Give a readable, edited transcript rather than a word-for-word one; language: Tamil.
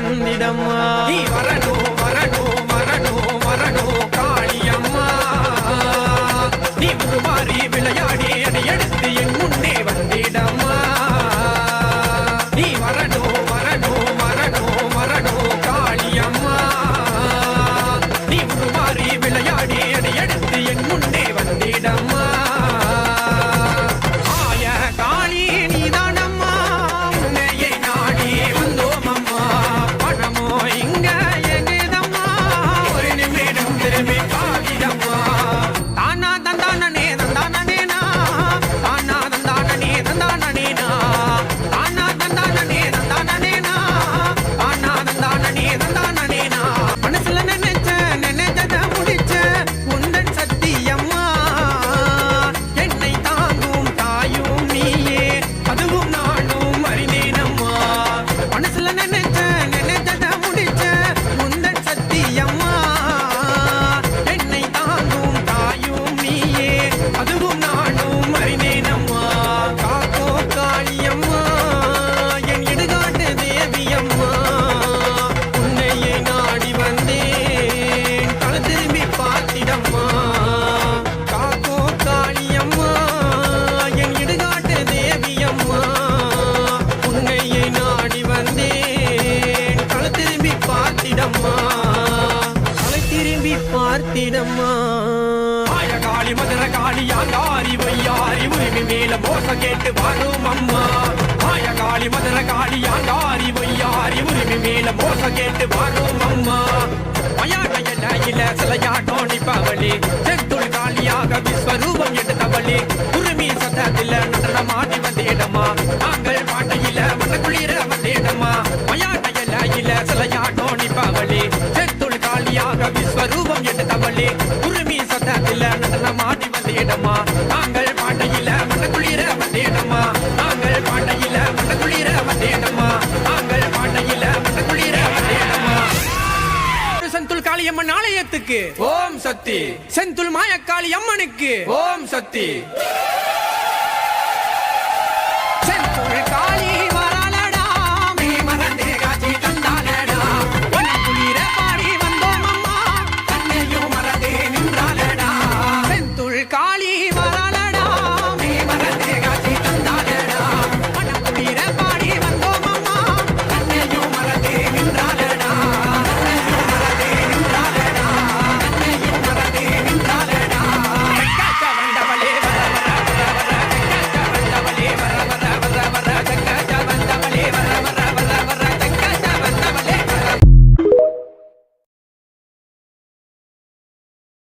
வந்திடம்மா நீ வரணும் வரணும் வரணும் வரணும் காளியம்மா நீ உருமாறி விளையாடி அதை எடுத்து என் முன்னே வந்திடம்மா நீ வரணும் வரணும் வரணும் வரணும் காளியம்மா நீ உருமாறி விளையாடி அதை எடுத்து என் முன்னே வந்திடம்மா காளி மதுர காளி யாங்காரி வையாரி உரிமை மேல மோச கேட்டு வரும் அம்மா மாய காளி மதுர காளி யாங்காரி வையாரி உரிமை மேல மோச கேட்டு வரும் அம்மா மயாடையில சிலையாட்டம் நிப்பவளி செத்துள் காளியாக விஸ்வரூபம் எடுத்தவளி உரிமை சத்தத்தில் நடனமாடி வந்தேடம்மா நாங்கள் பாட்டையில மனக்குளிர வந்தேடம்மா மயாடையில சிலையாட்டம் நிப்பவளி செத்துள் காளியாக விஸ்வரூபம் எடுத்தவளி உரிமை சத்தத்தில் நடனமாடி வந்தேடம்மா நாங்கள் பாட்டையில மனக்குளிர வந்தேடம்மா நாங்கள் பாட்டையில மனக்குளிர வந்தேடம்மா நாங்கள் பாட்டையில மனக்குளிர வந்தேடம்மா செந்துள் காளியம்மன் ஆலயத்துக்கு ஓம் சக்தி செந்துள் மாயக்காளி அம்மனுக்கு ஓம் சக்தி